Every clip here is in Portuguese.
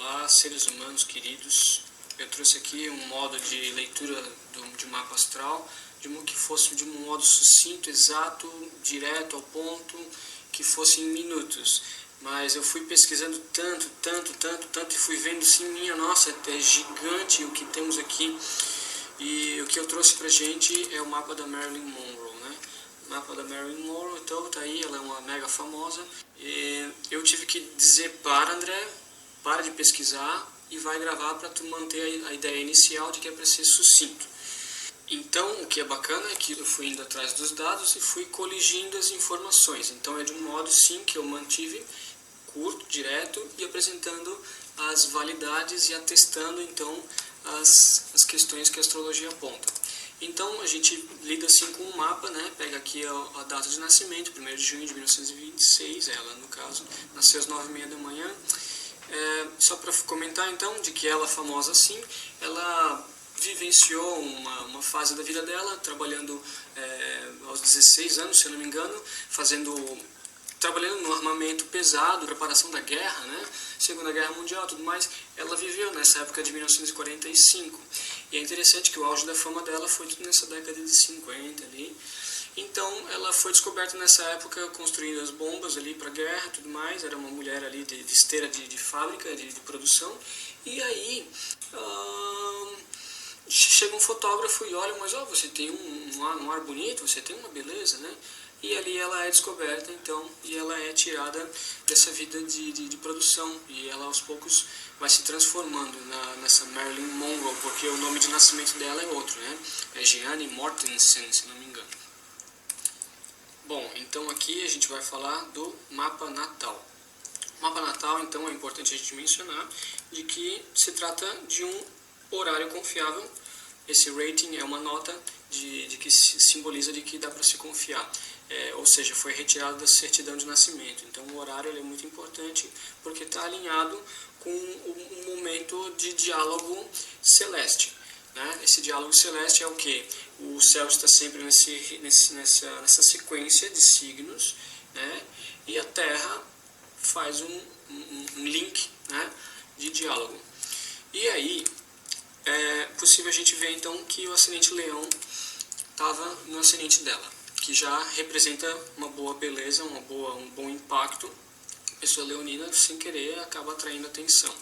Olá, seres humanos queridos. Eu trouxe aqui um modo de leitura de mapa astral, que fosse de um modo sucinto, exato, direto ao ponto, que fosse em minutos. Mas eu fui pesquisando tanto, e fui vendo assim, minha nossa, é gigante o que temos aqui. E o que eu trouxe pra gente é o mapa da Marilyn Monroe, né? O mapa da Marilyn Monroe, então tá aí, ela é uma mega famosa. E eu tive que dizer para André, para de pesquisar e vai gravar para tu manter a ideia inicial de que é para ser sucinto. Então, o que é bacana é que eu fui indo atrás dos dados e fui coligindo as informações. Então, é de um modo, sim, que eu mantive curto, direto e apresentando as validades e atestando, então, as questões que a astrologia aponta. Então, a gente lida assim com um mapa, né? Pega aqui a data de nascimento, 1º de junho de 1926, ela, no caso, nasceu às 9h30 da manhã. Só para comentar então de que ela, famosa assim, ela vivenciou uma fase da vida dela trabalhando aos 16 anos, se eu não me engano, trabalhando no armamento pesado, preparação da guerra, né? Segunda Guerra Mundial e tudo mais. Ela viveu nessa época de 1945. E é interessante que o auge da fama dela foi tudo nessa década de 50 ali. Então, ela foi descoberta nessa época construindo as bombas ali para a guerra e tudo mais. Era uma mulher ali de esteira de fábrica, de produção. E aí, chega um fotógrafo e olha, mas você tem um ar bonito, você tem uma beleza, né? E ali ela é descoberta, então, e ela é tirada dessa vida de produção. E ela, aos poucos, vai se transformando nessa Marilyn Monroe, porque o nome de nascimento dela é outro, né? É Jeanne Mortensen, se não me engano. Bom, então aqui a gente vai falar do mapa natal. O mapa natal, então, é importante a gente mencionar de que se trata de um horário confiável. Esse rating é uma nota de que simboliza de que dá para se confiar. Ou seja, foi retirado da certidão de nascimento. Então o horário é muito importante porque está alinhado com um momento de diálogo celeste. Né? Esse diálogo celeste é o que? O céu está sempre nessa sequência de signos, né? E a Terra faz um link, né, de diálogo. E aí é possível a gente ver então que o ascendente Leão estava no ascendente dela, que já representa uma boa beleza, um bom impacto. A pessoa leonina, sem querer, acaba atraindo atenção.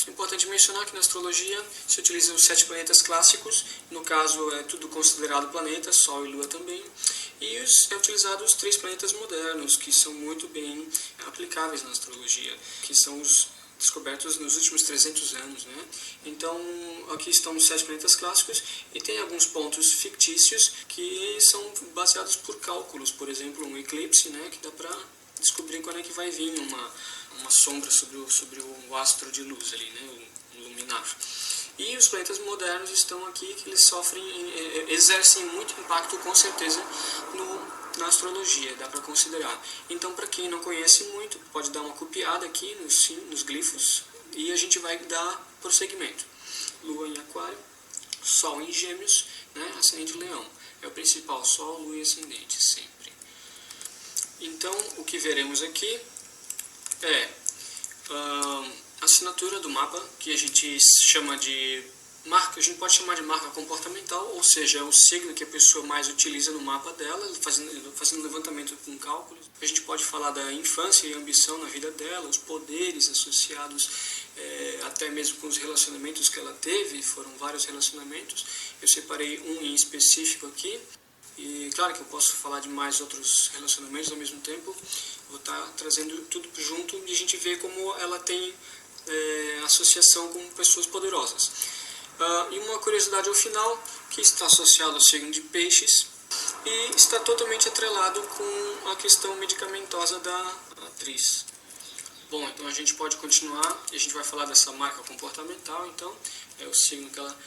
É importante mencionar que na astrologia se utilizam os 7 planetas clássicos, no caso é tudo considerado planeta, Sol e Lua também, e é utilizado os 3 planetas modernos, que são muito bem aplicáveis na astrologia, que são os descobertos nos últimos 300 anos, né? Então, aqui estão os 7 planetas clássicos e tem alguns pontos fictícios que são baseados por cálculos, por exemplo, um eclipse, né, que dá para descobrir quando é que vai vir uma sombra sobre o astro de luz ali, né, o luminar. E os planetas modernos estão aqui, que eles exercem muito impacto, com certeza, na astrologia, dá para considerar. Então, para quem não conhece muito, pode dar uma copiada aqui nos glifos e a gente vai dar prosseguimento. Lua em Aquário, Sol em Gêmeos, né, ascendente Leão. É o principal, Sol, Lua e ascendente, sempre. Então, o que veremos aqui é a assinatura do mapa, que a gente chama de marca, a gente pode chamar de marca comportamental, ou seja, é o signo que a pessoa mais utiliza no mapa dela, fazendo levantamento com cálculos. A gente pode falar da infância e ambição na vida dela, os poderes associados até mesmo com os relacionamentos que ela teve, foram vários relacionamentos. Eu separei um em específico aqui, e claro que eu posso falar de mais outros relacionamentos ao mesmo tempo. Vou estar trazendo tudo junto e a gente vê como ela tem associação com pessoas poderosas. E uma curiosidade ao final, que está associado ao signo de Peixes e está totalmente atrelado com a questão medicamentosa da atriz. Bom, então a gente pode continuar e a gente vai falar dessa marca comportamental, então é o signo que ela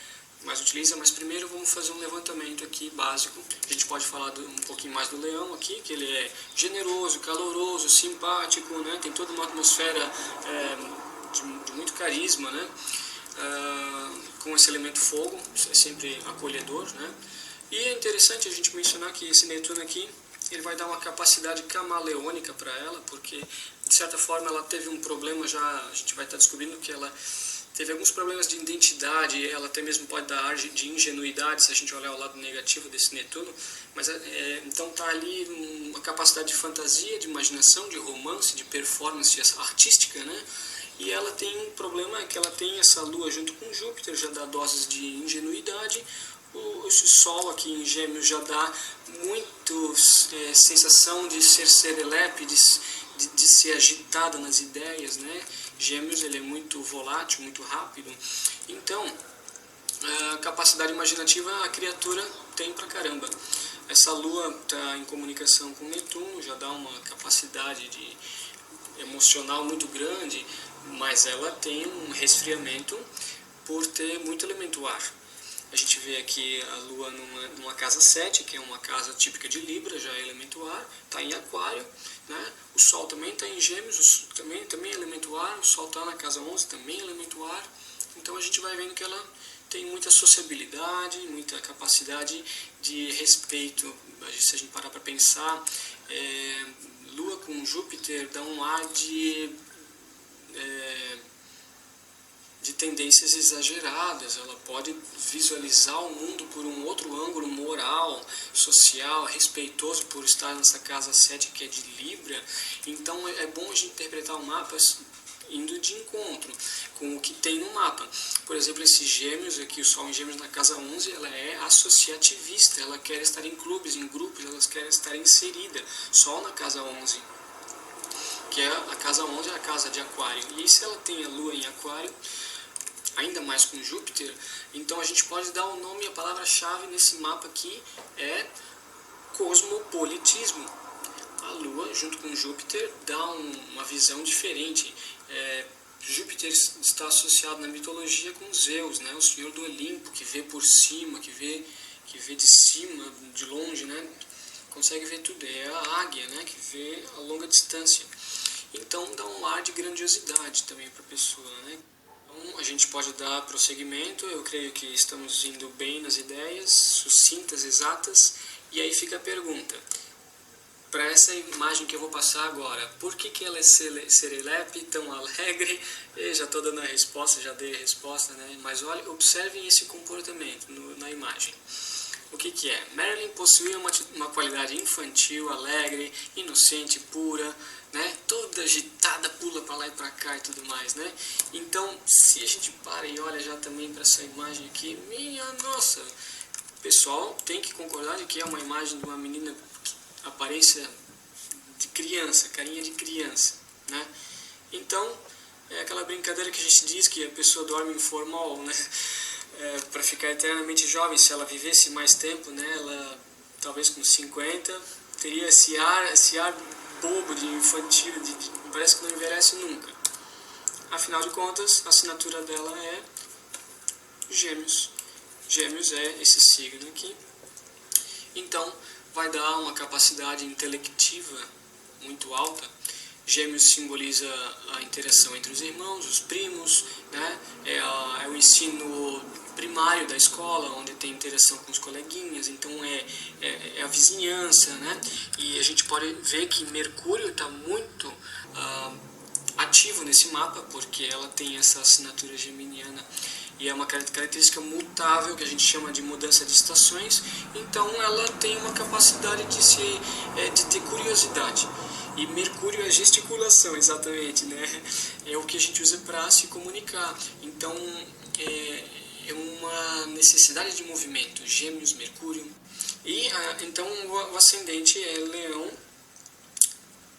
mais utiliza, mas primeiro vamos fazer um levantamento aqui básico. A gente pode falar um pouquinho mais do Leão aqui, que ele é generoso, caloroso, simpático, né? Tem toda uma atmosfera de muito carisma, né? Com esse elemento fogo, é sempre acolhedor, né? E é interessante a gente mencionar que esse Netuno aqui, ele vai dar uma capacidade camaleônica para ela, porque de certa forma ela teve um problema já, a gente vai estar descobrindo que ela teve alguns problemas de identidade, ela até mesmo pode dar ar de ingenuidade, se a gente olhar o lado negativo desse Netuno, mas então está ali uma capacidade de fantasia, de imaginação, de romance, de performance artística, né? E ela tem um problema, que ela tem essa Lua junto com Júpiter, já dá doses de ingenuidade. Esse Sol aqui em Gêmeos já dá muito sensação de ser serelepe, de ser agitada nas ideias, né? Gêmeos ele é muito volátil, muito rápido. Então, a capacidade imaginativa a criatura tem pra caramba. Essa Lua está em comunicação com Netuno, já dá uma capacidade emocional muito grande, mas ela tem um resfriamento por ter muito elemento ar. A gente vê aqui a Lua numa casa 7, que é uma casa típica de Libra, já é elemento ar, está em Aquário, né? O Sol também está em Gêmeos, também é elemento ar, o Sol está na casa 11, também é elemento ar. Então a gente vai vendo que ela tem muita sociabilidade, muita capacidade de respeito. Se a gente parar para pensar, Lua com Júpiter dá um ar de tendências exageradas. Ela pode visualizar o mundo por um outro ângulo moral, social, respeitoso por estar nessa casa 7 que é de Libra. Então é bom a gente interpretar o mapa indo de encontro com o que tem no mapa. Por exemplo, esses Gêmeos aqui, o Sol em Gêmeos na casa 11, ela é associativista, ela quer estar em clubes, em grupos, ela quer estar inserida. Sol na casa 11, que é a casa 11 é a casa de Aquário. E se ela tem a Lua em Aquário, ainda mais com Júpiter, então a gente pode dar o nome, a palavra-chave nesse mapa aqui é cosmopolitismo. A Lua, junto com Júpiter, dá uma visão diferente. Júpiter está associado na mitologia com Zeus, né, o senhor do Olimpo, que vê por cima, que vê de cima, de longe, né, consegue ver tudo. É a águia, né, que vê a longa distância. Então dá um ar de grandiosidade também para a pessoa, né. Então, a gente pode dar prosseguimento. Eu creio que estamos indo bem nas ideias, sucintas, exatas. E aí fica a pergunta. Para essa imagem que eu vou passar agora, por que ela é serelepe, tão alegre? Eu já estou dando a resposta, já dei a resposta, né? Mas olha, observem esse comportamento na imagem. O que é? Marilyn possuía uma qualidade infantil, alegre, inocente, pura, né? Toda agitada, pula para lá e para cá e tudo mais, né? Então, se a gente para e olha já também para essa imagem aqui, minha nossa, o pessoal tem que concordar de que é uma imagem de uma menina, aparência de criança, carinha de criança, né? Então, é aquela brincadeira que a gente diz que a pessoa dorme em formol, né? Para ficar eternamente jovem. Se ela vivesse mais tempo, né, ela talvez com 50 teria esse ar bobo de infantil, parece que não envelhece nunca. Afinal de contas, a assinatura dela é Gêmeos. Gêmeos é esse signo aqui. Então vai dar uma capacidade intelectiva muito alta. Gêmeos simboliza a interação entre os irmãos, os primos, né? É o ensino primário da escola, onde tem interação com os coleguinhas, então é a vizinhança, né? E a gente pode ver que Mercúrio está muito ativo nesse mapa, porque ela tem essa assinatura geminiana. E é uma característica mutável, que a gente chama de mudança de estações. Então ela tem uma capacidade de ter curiosidade. E Mercúrio é gesticulação, exatamente, né? É o que a gente usa para se comunicar. Então é uma necessidade de movimento. Gêmeos, Mercúrio. E então o ascendente é Leão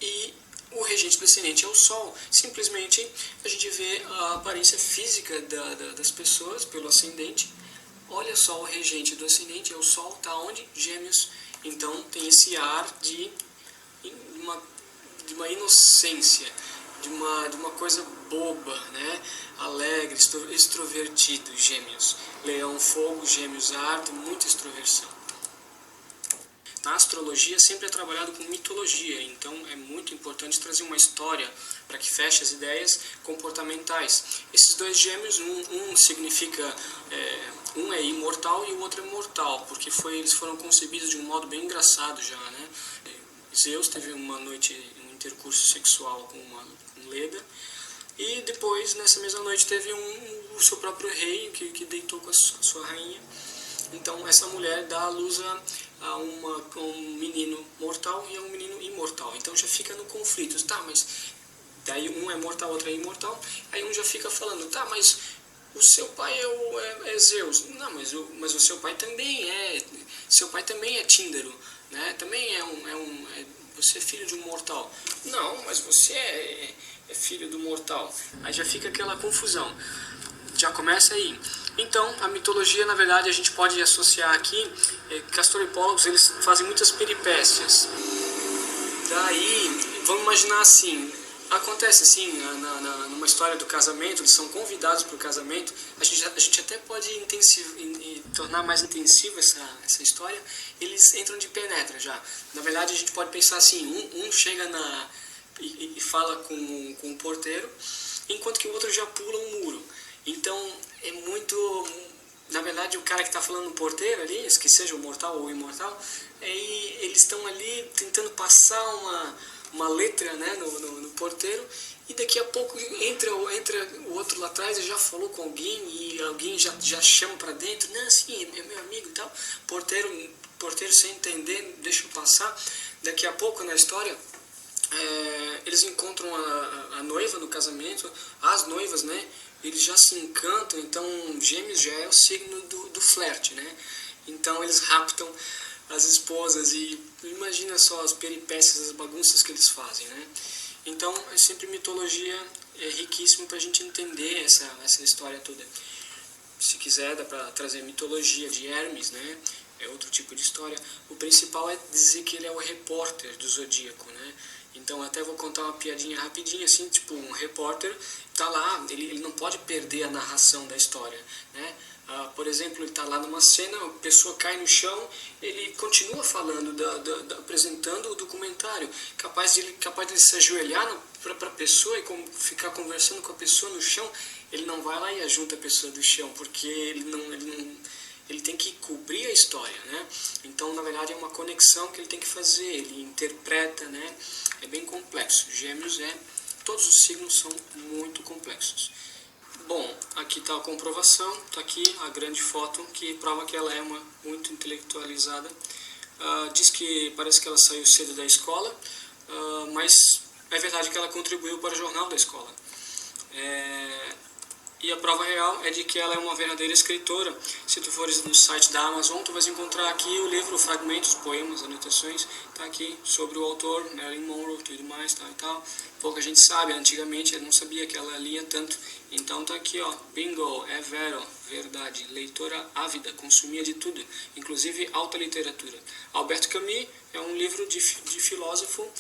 e o regente do ascendente é o Sol. Simplesmente a gente vê a aparência física das pessoas pelo ascendente. Olha só, o regente do ascendente é o Sol, está onde? Gêmeos. Então tem esse ar de uma inocência, de uma coisa boba, né? Alegre, extrovertido, Gêmeos. Leão, fogo, Gêmeos, ar, tem muita extroversão. Na astrologia sempre é trabalhado com mitologia, então é muito importante trazer uma história para que feche as ideias comportamentais. Esses dois Gêmeos, um significa, um é imortal e o outro é mortal, porque eles foram concebidos de um modo bem engraçado já, né? Zeus teve uma noite, um intercurso sexual com Leda, e depois, nessa mesma noite, teve o seu próprio rei, que deitou com a sua rainha. Então essa mulher dá à luz a um menino mortal e a um menino imortal. Então já fica no conflito. Tá, mas daí um é mortal, outro é imortal. Aí um já fica falando, tá, mas o seu pai é Zeus. Não, mas o seu pai também é. Seu pai também é Tíndaro, né? Também você é filho de um mortal. Não, mas você é filho do mortal. Aí já fica aquela confusão. Já começa aí. Então, a mitologia, na verdade, a gente pode associar aqui, Castor e Pólux, eles fazem muitas peripécias. Daí, vamos imaginar assim, acontece assim, numa história do casamento, eles são convidados para o casamento, a gente até pode tornar mais intensiva essa história, eles entram de penetra já. Na verdade, a gente pode pensar assim, um chega e fala com o porteiro, enquanto que o outro já pula um muro. Então, é muito... Na verdade, o cara que está falando no porteiro ali, que seja o mortal ou o imortal, eles estão ali tentando passar uma letra, né, no porteiro, e daqui a pouco entra o outro lá atrás e já falou com alguém, e alguém já chama para dentro, não, assim, é meu amigo e tal. Porteiro sem entender, deixa eu passar. Daqui a pouco na história, eles encontram a noiva no casamento, as noivas, né? Eles já se encantam, então Gêmeos já é o signo do flerte, né? Então eles raptam as esposas e imagina só as peripécias, as bagunças que eles fazem, né? Então é sempre mitologia, é riquíssimo para a gente entender essa história toda. Se quiser dá para trazer mitologia de Hermes, né? É outro tipo de história. O principal é dizer que ele é o repórter do Zodíaco, né? Então até vou contar uma piadinha rapidinha, assim, tipo, um repórter tá lá, ele não pode perder a narração da história, né? Por exemplo, ele está lá numa cena, a pessoa cai no chão, ele continua falando, apresentando o documentário, capaz de ele se ajoelhar para a pessoa e ficar conversando com a pessoa no chão. Ele não vai lá e ajunta a pessoa do chão, porque ele tem que cobrir a história, né? Então, na verdade, é uma conexão que ele tem que fazer, ele interpreta, né? É bem complexo. Gêmeos todos os signos são muito complexos. Bom, aqui está a comprovação, está aqui a grande foto que prova que ela é muito intelectualizada. Diz que parece que ela saiu cedo da escola, mas é verdade que ela contribuiu para o jornal da escola. E a prova real é de que ela é uma verdadeira escritora. Se tu fores no site da Amazon, tu vais encontrar aqui o livro, fragmentos, poemas, anotações. Está aqui sobre o autor, Marilyn Monroe, tudo mais, tal e tal. Pouca gente sabe, antigamente eu não sabia que ela lia tanto. Então está aqui, ó, bingo, é vero, verdade. Leitora ávida, consumia de tudo, inclusive alta literatura. Alberto Camus é um livro de filósofo,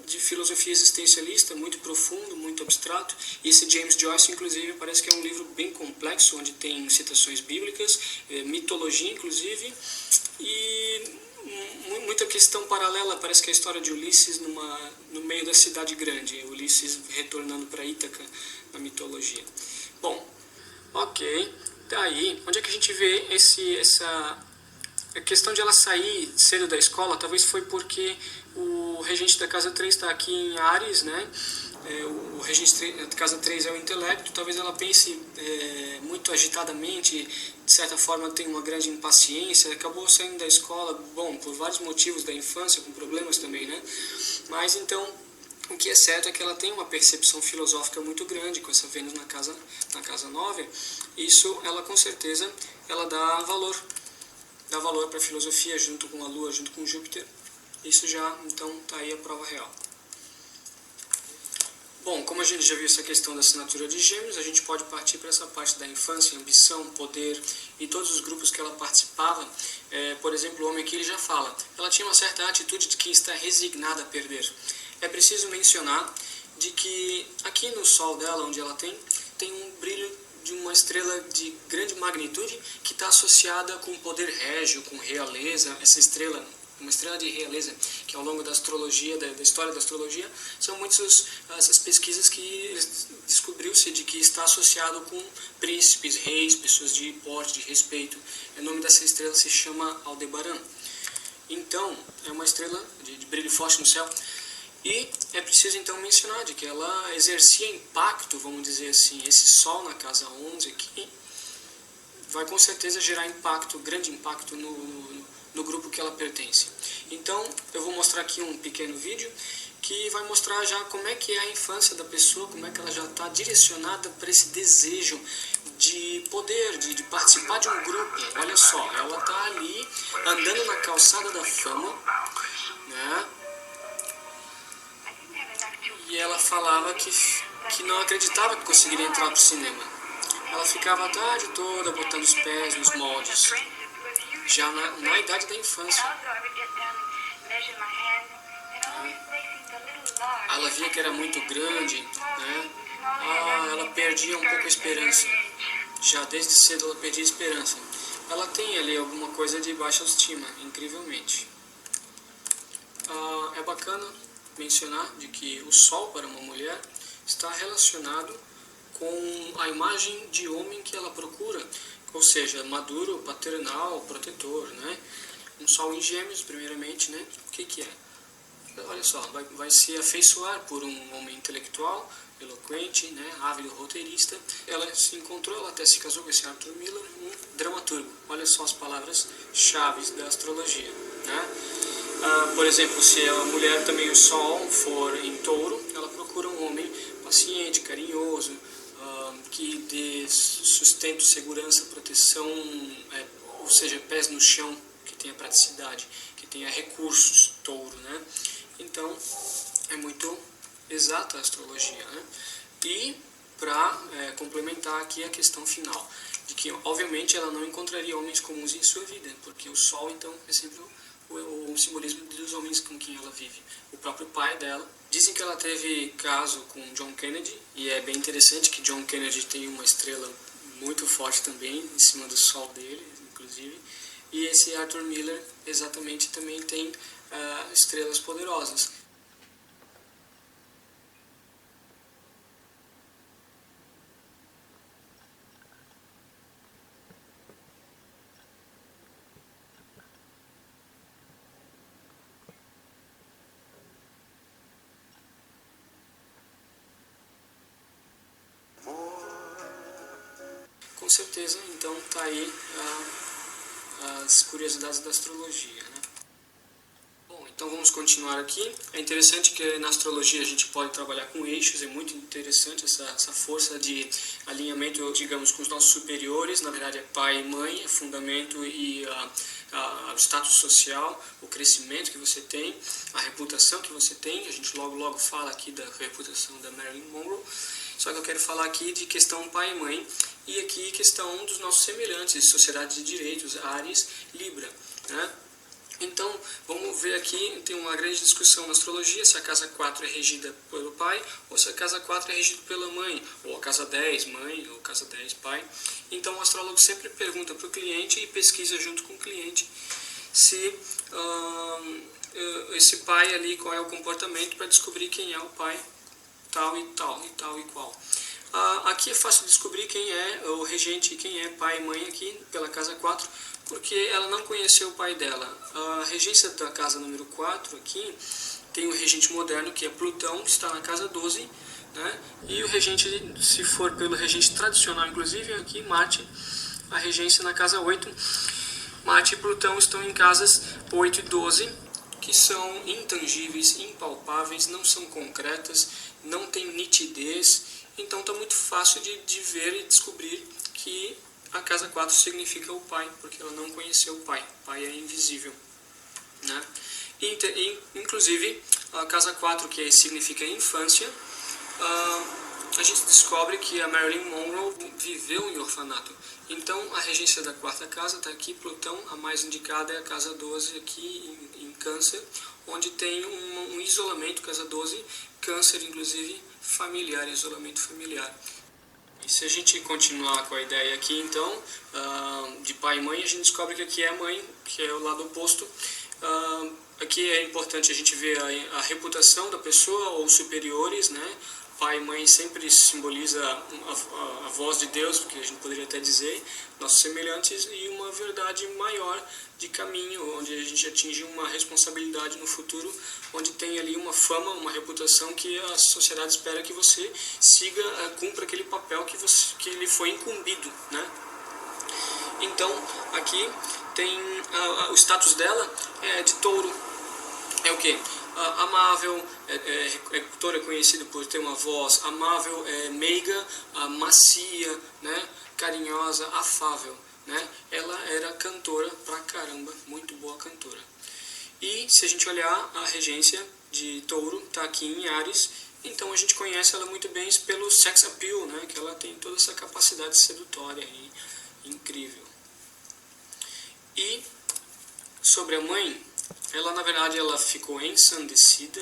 de filosofia existencialista, muito profundo, muito abstrato. E esse James Joyce, inclusive, parece que é um livro bem complexo, onde tem citações bíblicas, mitologia, inclusive, e muita questão paralela. Parece que é a história de Ulisses no meio da cidade grande, Ulisses retornando para Ítaca, na mitologia. Bom, ok, daí, onde é que a gente vê a questão de ela sair cedo da escola? Talvez foi porque o regente da casa 3 está aqui em Áries, né? O regente da casa 3 é o intelecto. Talvez ela pense muito agitadamente, de certa forma tem uma grande impaciência, acabou saindo da escola, bom, por vários motivos da infância, com problemas também, né? Mas então, o que é certo é que ela tem uma percepção filosófica muito grande com essa Vênus na casa 9. Isso, ela com certeza, ela dá valor para a filosofia, junto com a Lua, junto com Júpiter. Isso já, então, está aí a prova real. Bom, como a gente já viu essa questão da assinatura de Gêmeos, a gente pode partir para essa parte da infância, ambição, poder e todos os grupos que ela participava. Por exemplo, o homem aqui ele já fala, ela tinha uma certa atitude de que está resignada a perder. É preciso mencionar de que aqui no Sol dela, onde ela tem um brilho de uma estrela de grande magnitude que está associada com poder régio, com realeza. Essa estrela, uma estrela de realeza, que ao longo da astrologia, da história da astrologia, são muitas essas pesquisas que descobriu-se de que está associado com príncipes, reis, pessoas de porte, de respeito. O nome dessa estrela se chama Aldebaran. Então, é uma estrela de brilho forte no céu. E é preciso então mencionar de que ela exercia impacto, vamos dizer assim, esse Sol na casa 11 aqui vai com certeza gerar impacto, grande impacto no grupo que ela pertence. Então eu vou mostrar aqui um pequeno vídeo que vai mostrar já como é que é a infância da pessoa, como é que ela já está direcionada para esse desejo de poder, de participar de um grupo. Olha só, ela está ali andando na calçada da fama, né? E ela falava que não acreditava que conseguiria entrar para o cinema. Ela ficava a tarde toda botando os pés nos moldes, já na idade da infância. Ela via que era muito grande, né? Ela perdia um pouco a esperança. Já desde cedo ela perdia a esperança. Ela tem ali alguma coisa de baixa autoestima, incrivelmente. É bacana mencionar de que o Sol para uma mulher está relacionado com a imagem de homem que ela procura, ou seja, maduro, paternal, protetor, né? Um Sol em Gêmeos, primeiramente, né? O que é? Olha só, vai se afeiçoar por um homem intelectual, eloquente, né, ávido roteirista. Ela se encontrou, ela até se casou com esse Arthur Miller, um dramaturgo. Olha só as palavras-chave da astrologia, né? Por exemplo, se a mulher também o Sol for em Touro, ela procura um homem paciente, carinhoso, que dê sustento, segurança, proteção, ou seja, pés no chão, que tenha praticidade, que tenha recursos, Touro, né? Então, é muito exata a astrologia, né? E para complementar aqui a questão final, de que obviamente ela não encontraria homens comuns em sua vida, porque o Sol então é sempre o simbolismo dos homens com quem ela vive. O próprio pai dela, dizem que ela teve caso com John Kennedy, e é bem interessante que John Kennedy tem uma estrela muito forte também em cima do Sol dele, inclusive, e esse Arthur Miller exatamente também tem estrelas poderosas. Com certeza, então está aí as curiosidades da astrologia, né? Bom, então vamos continuar aqui. É interessante que na astrologia a gente pode trabalhar com eixos, é muito interessante essa força de alinhamento, digamos, com os nossos superiores. Na verdade é pai e mãe, é fundamento e o status social, o crescimento que você tem, a reputação que você tem. A gente logo fala aqui da reputação da Marilyn Monroe. Só que eu quero falar aqui de questão pai e mãe e aqui questão dos nossos semelhantes, sociedade de direitos, Áries, Libra, né? Então, vamos ver aqui, tem uma grande discussão na astrologia, se a casa 4 é regida pelo pai, ou se a casa 4 é regida pela mãe, ou a casa 10, mãe, ou a casa 10, pai. Então, o astrólogo sempre pergunta para o cliente e pesquisa junto com o cliente se esse pai ali, qual é o comportamento para descobrir quem é o pai, tal e tal, e tal e qual. Aqui é fácil descobrir quem é o regente, quem é pai e mãe aqui pela casa 4, porque ela não conheceu o pai dela. A regência da casa número 4 aqui tem o regente moderno, que é Plutão, que está na casa 12, né? E o regente, se for pelo regente tradicional, inclusive, aqui Marte, a regência na casa 8. Marte e Plutão estão em casas 8 e 12, que são intangíveis, impalpáveis, não são concretas, não tem nitidez, então está muito fácil de ver e descobrir que a casa 4 significa o pai, porque ela não conheceu o pai. O pai é invisível, né? Inclusive, a casa 4, que significa infância, a gente descobre que a Marilyn Monroe viveu em orfanato. Então, a regência da quarta casa está aqui, Plutão, a mais indicada é a casa 12 aqui em Câncer, onde tem um isolamento, casa 12, Câncer, inclusive, familiar, isolamento familiar. E se a gente continuar com a ideia aqui, então, de pai e mãe, a gente descobre que aqui é a mãe, que é o lado oposto. Aqui é importante a gente ver a reputação da pessoa, ou superiores, né? pai e mãe sempre simboliza a voz de Deus, porque a gente poderia até dizer, nossos semelhantes, e uma verdade maior de caminho, onde a gente atinge uma responsabilidade no futuro, onde tem ali uma fama, uma reputação que a sociedade espera que você siga, cumpra aquele papel que lhe foi incumbido, né? Então, aqui tem o status dela de touro. É o quê? Amável, touro é conhecido por ter uma voz amável, meiga, macia, né? Carinhosa, afável, né? Ela era cantora pra caramba, muito boa cantora. E se a gente olhar a regência de touro, está aqui em Áries, então a gente conhece ela muito bem pelo sex appeal, né? Que ela tem toda essa capacidade sedutória aí, incrível. E sobre a mãe, ela na verdade ela ficou ensandecida,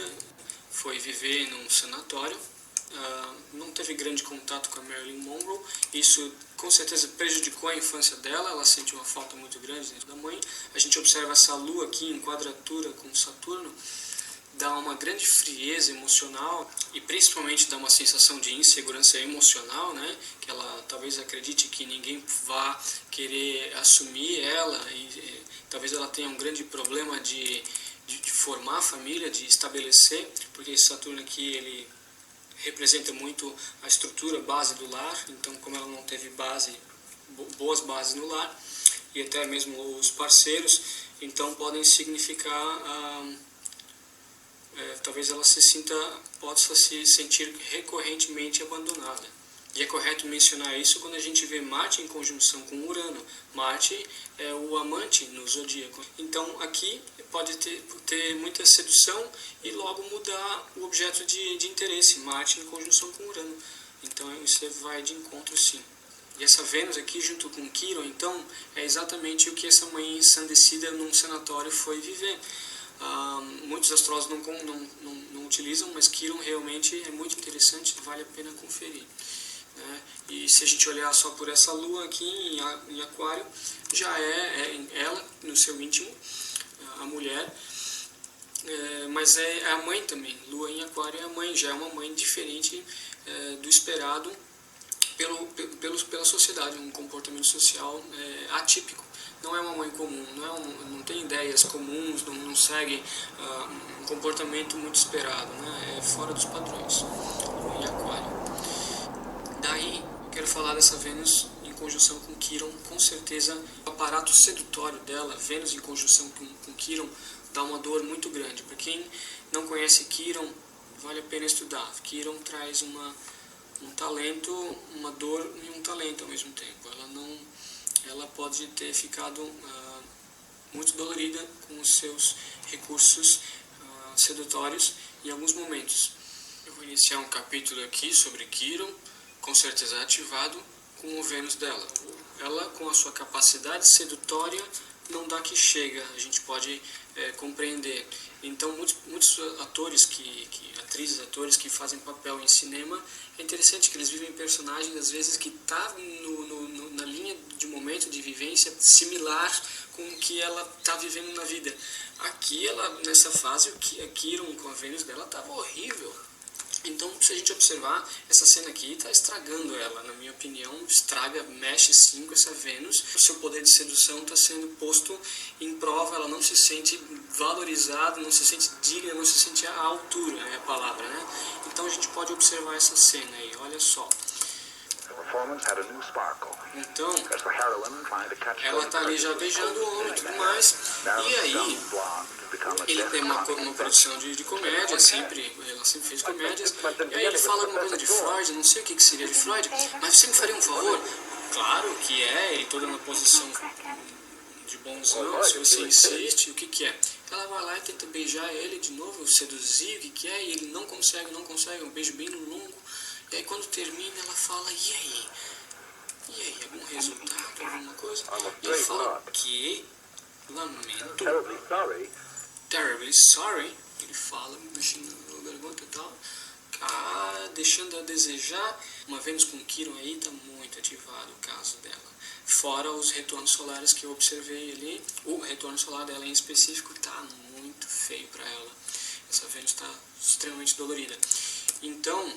foi viver num sanatório, não teve grande contato com a Marilyn Monroe, isso com certeza prejudicou a infância dela, ela sentiu uma falta muito grande dentro da mãe. A gente observa essa lua aqui em quadratura com Saturno, dá uma grande frieza emocional e principalmente dá uma sensação de insegurança emocional, né? Que ela talvez acredite que ninguém vá querer assumir ela e talvez ela tenha um grande problema de formar a família, de estabelecer, porque esse Saturno aqui ele representa muito a estrutura, base do lar, então como ela não teve boas bases no lar e até mesmo os parceiros, então podem significar talvez ela possa se sentir recorrentemente abandonada. E é correto mencionar isso quando a gente vê Marte em conjunção com Urano. Marte é o amante no zodíaco. Então aqui pode ter muita sedução e logo mudar o objeto de interesse. Marte em conjunção com Urano. Então isso vai de encontro sim. E essa Vênus aqui junto com Quiron, então, é exatamente o que essa mãe ensandecida num sanatório foi viver. Muitos astrólogos não utilizam, mas Quiron realmente é muito interessante, vale a pena conferir, né? E se a gente olhar só por essa lua aqui em Aquário, já é ela no seu íntimo, a mulher, mas é a mãe também. Lua em Aquário é a mãe, já é uma mãe diferente do esperado pela sociedade, um comportamento social atípico. Não é uma mãe comum, não tem ideias comuns, não segue um comportamento muito esperado, né? É fora dos padrões, em Aquário. Daí, eu quero falar dessa Vênus em conjunção com Quiron. Com certeza, o aparato sedutório dela, Vênus em conjunção com Quiron, dá uma dor muito grande. Para quem não conhece Quiron, vale a pena estudar. Quiron traz um talento, uma dor e um talento ao mesmo tempo. Ela pode ter ficado muito dolorida com os seus recursos sedutórios em alguns momentos. Eu vou iniciar um capítulo aqui sobre Quiron, com certeza ativado com o Vênus dela. Ela, com a sua capacidade sedutória, não dá que chega, a gente pode compreender. Então, muitos atrizes, atores que fazem papel em cinema, é interessante que eles vivem personagens, às vezes, que tá na linha de momento de vivência similar com o que ela está vivendo na vida. Aqui, nessa fase, a Quiron com a Vênus dela estava horrível. Então, se a gente observar, essa cena aqui está estragando ela, na minha opinião, mexe sim com essa Vênus. O seu poder de sedução está sendo posto em prova, ela não se sente valorizada, não se sente digna, não se sente à altura, é a palavra, né? Então a gente pode observar essa cena aí, olha só. Então, ela está ali já beijando o homem e tudo mais, e aí ele tem uma produção de comédia, ela sempre fez comédias, e aí ele fala alguma coisa de Freud, não sei o que seria de Freud, mas você me faria um favor? Claro que ele toda na posição de bonzão, se você insiste, o que é? Ela vai lá e tenta beijar ele de novo, seduzir, o que é? E ele não consegue, um beijo bem longo, e aí quando termina ela fala, e aí, algum resultado, alguma coisa? E ele fala, que lamento, terribly sorry, ele fala, mexendo na garganta e tal, deixando a desejar. Uma Vênus com Quiron aí está muito ativado o caso dela. Fora os retornos solares que eu observei ali, o retorno solar dela em específico está muito feio para ela. Essa Vênus está extremamente dolorida. Então,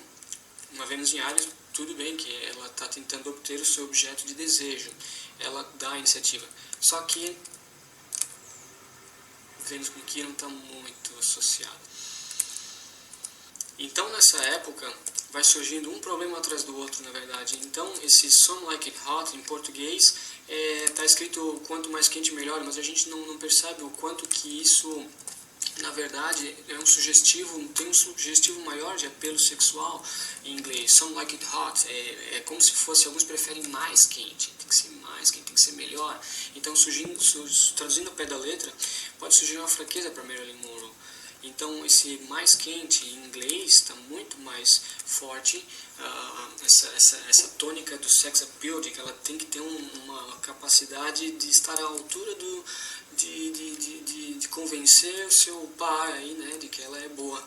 uma Vênus em Áries, tudo bem que ela está tentando obter o seu objeto de desejo, ela dá a iniciativa. Só que Vênus com Quirón está muito associado. Então, nessa época, vai surgindo um problema atrás do outro, na verdade. Então, esse Some Like It Hot, em português, está escrito quanto mais quente, melhor, mas a gente não percebe o quanto que isso, na verdade, é um sugestivo, tem um sugestivo maior de apelo sexual em inglês. Some Like It Hot, é como se fosse, alguns preferem mais quente, tem que ser mais quente, tem que ser melhor. Então, traduzindo ao pé da letra, pode surgir uma fraqueza para Marilyn Monroe. Então, esse mais quente em inglês está muito mais forte. Essa tônica do sex appeal, de que ela tem que ter uma capacidade de estar à altura de convencer o seu par aí, né, de que ela é boa.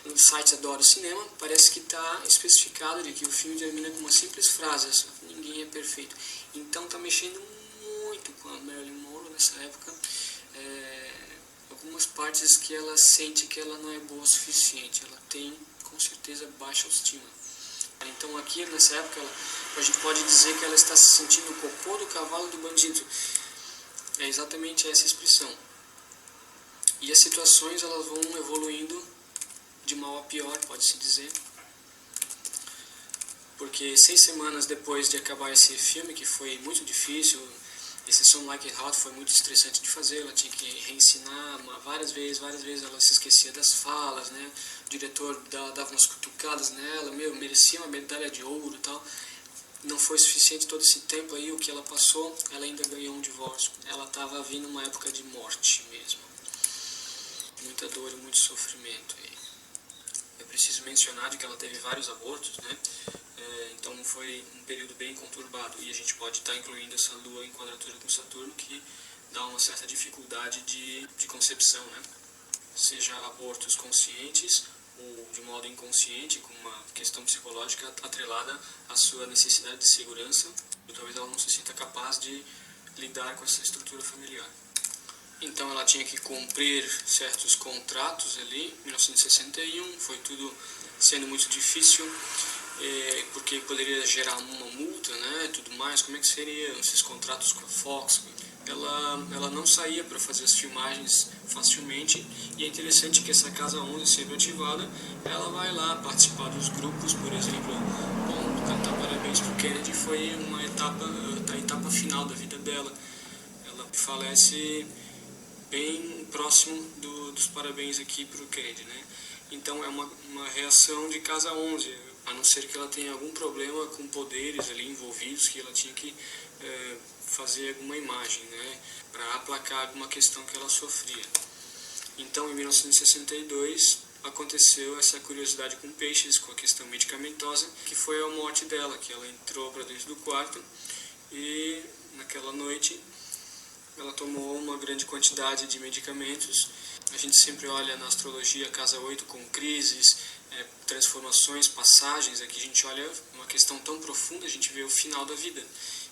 No site Adoro Cinema, parece que está especificado de que o filme termina com uma simples frase: ninguém é perfeito. Então está mexendo muito com a Marilyn Monroe nessa época. Algumas partes que ela sente que ela não é boa o suficiente, ela tem com certeza baixa autoestima. Então aqui nessa época a gente pode dizer que ela está se sentindo o cocô do cavalo do bandido. É exatamente essa expressão. E as situações elas vão evoluindo de mal a pior, pode-se dizer. Porque 6 semanas depois de acabar esse filme, que foi muito difícil, esse Some Like It Hot foi muito estressante de fazer, ela tinha que reensinar várias vezes, ela se esquecia das falas, né? O diretor dava umas cutucadas nela, merecia uma medalha de ouro e tal. Não foi suficiente todo esse tempo aí, o que ela passou, ela ainda ganhou um divórcio. Ela estava vindo uma época de morte mesmo. Muita dor e muito sofrimento aí. É preciso mencionar de que ela teve vários abortos, né? Então foi um período bem conturbado, e a gente pode estar incluindo essa Lua em quadratura com Saturno, que dá uma certa dificuldade de concepção, né? Seja abortos conscientes ou de modo inconsciente, com uma questão psicológica atrelada à sua necessidade de segurança, e talvez ela não se sinta capaz de lidar com essa estrutura familiar. Então ela tinha que cumprir certos contratos ali, em 1961, foi tudo sendo muito difícil, porque poderia gerar uma multa, né, tudo mais. Como é que seriam esses contratos com a Fox? Ela não saía para fazer as filmagens facilmente, e é interessante que essa Casa 11, sendo ativada, ela vai lá participar dos grupos, por exemplo. Bom, cantar parabéns para o Kennedy foi uma a etapa final da vida dela. Ela falece bem próximo dos parabéns aqui para o Kennedy, né? Então é uma reação de Casa 11, a não ser que ela tenha algum problema com poderes ali envolvidos, que ela tinha que fazer alguma imagem, né, para aplacar alguma questão que ela sofria. Então, em 1962, aconteceu essa curiosidade com Peixes, com a questão medicamentosa, que foi a morte dela, que ela entrou para dentro do quarto e, naquela noite, ela tomou uma grande quantidade de medicamentos. A gente sempre olha na astrologia Casa 8 com crises, transformações, passagens. Aqui a gente olha uma questão tão profunda, a gente vê o final da vida.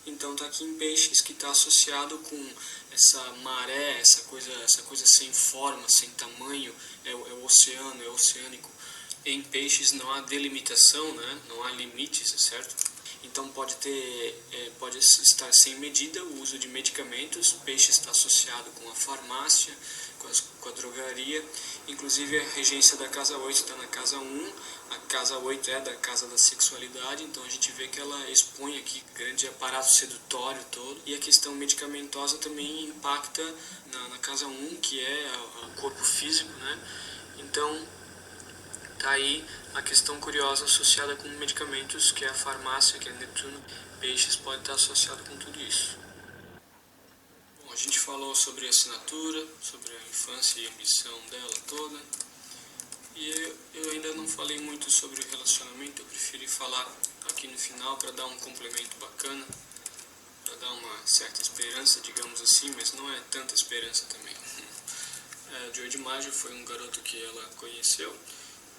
Então está aqui em Peixes, que está associado com essa maré, essa coisa sem forma, sem tamanho, é o oceano, é oceânico. Em Peixes não há delimitação, né? Não há limites, certo? Então pode estar sem medida o uso de medicamentos. Peixes está associado com a farmácia, com a drogaria. Inclusive a regência da Casa 8 está na Casa 1. A Casa 8 é da Casa da Sexualidade, então a gente vê que ela expõe aqui grande aparato sedutório todo. E a questão medicamentosa também impacta na Casa 1, que é o corpo físico, né? Então tá aí a questão curiosa associada com medicamentos, que é a farmácia, que é Netuno. Peixes pode estar associado com tudo isso. Bom, a gente falou sobre a assinatura, sobre a infância e a ambição dela toda. E eu ainda não falei muito sobre o relacionamento, eu preferi falar aqui no final para dar um complemento bacana, para dar uma certa esperança, digamos assim, mas não é tanta esperança também. Joe DiMaggio foi um garoto que ela conheceu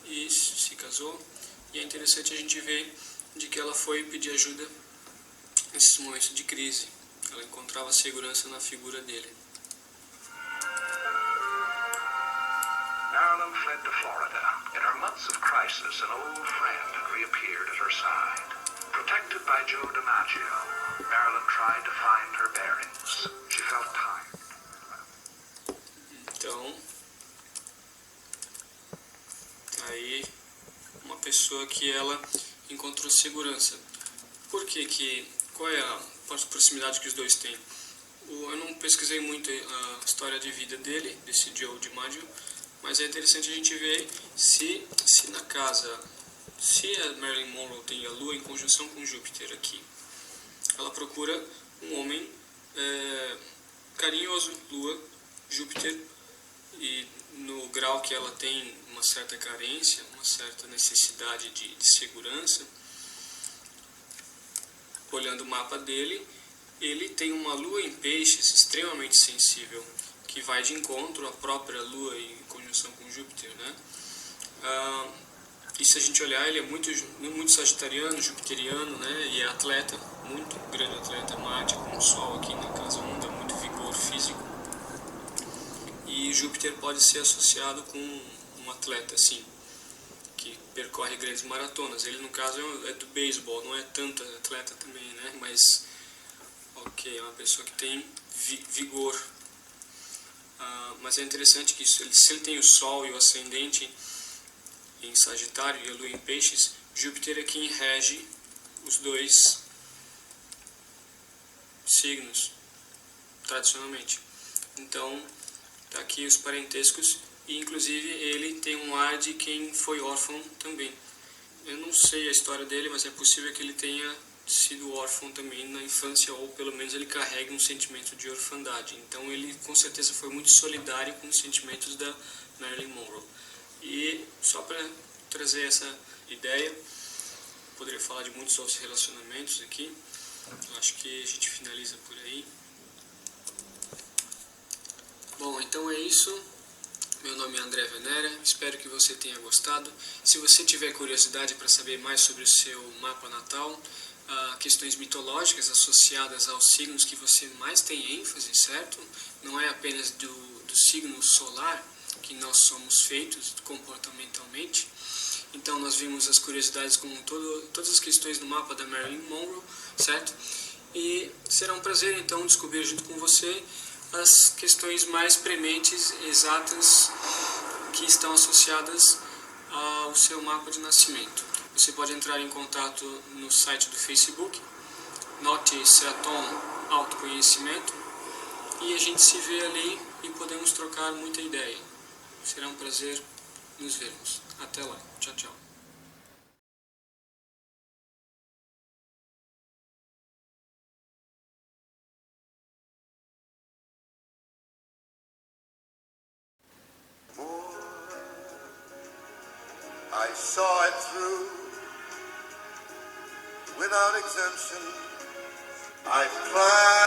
e se casou, e é interessante a gente ver de que ela foi pedir ajuda nesses momentos de crise. Ela encontrava segurança na figura dele. Marilyn fled to Florida. In her months of crisis, an old friend had reappeared at her side. Protected by Joe DiMaggio, Marilyn tried to find her bearings. She felt tired. Então, aí uma pessoa que ela encontrou segurança. Por que qual é a proximidade que os dois têm? Eu não pesquisei muito a história de vida dele, desse Joe DiMaggio, mas é interessante a gente ver se na casa, se a Marilyn Monroe tem a Lua em conjunção com Júpiter aqui, ela procura um homem carinhoso, Lua, Júpiter, e no grau que ela tem uma certa carência, uma certa necessidade de segurança. Olhando o mapa dele, ele tem uma Lua em Peixes extremamente sensível, que vai de encontro à própria Lua em conjunção com Júpiter, né? E se a gente olhar, ele é muito sagitariano, jupiteriano, né? E é atleta, muito grande atleta, Marte com o Sol aqui na casa 1, dá muito vigor físico. E Júpiter pode ser associado com um atleta, assim, que percorre grandes maratonas. Ele, no caso, é do beisebol, não é tanto atleta também, né? Mas, ok, é uma pessoa que tem vigor. Mas é interessante que se ele tem o Sol e o Ascendente em Sagitário e a Lua em Peixes, Júpiter é quem rege os dois signos, tradicionalmente. Então, tá aqui os parentescos, e inclusive ele tem um ar de quem foi órfão também. Eu não sei a história dele, mas é possível que ele tenha sido órfão também na infância, ou pelo menos ele carrega um sentimento de orfandade. Então ele com certeza foi muito solidário com os sentimentos da Marilyn Monroe. E só para trazer essa ideia, poderia falar de muitos outros relacionamentos aqui. Acho que a gente finaliza por aí. Bom, então é isso. Meu nome é André Venera, espero que você tenha gostado. Se você tiver curiosidade para saber mais sobre o seu mapa natal, questões mitológicas associadas aos signos que você mais tem ênfase, certo? Não é apenas do signo solar que nós somos feitos comportamentalmente. Então nós vimos as curiosidades com todas as questões do mapa da Marilyn Monroe, certo? E será um prazer então descobrir junto com você as questões mais prementes, exatas, que estão associadas ao seu mapa de nascimento. Você pode entrar em contato no site do Facebook, Note Seaton Autoconhecimento, e a gente se vê ali e podemos trocar muita ideia. Será um prazer nos vermos. Até lá. Tchau, tchau. I saw it through without exemption. I planned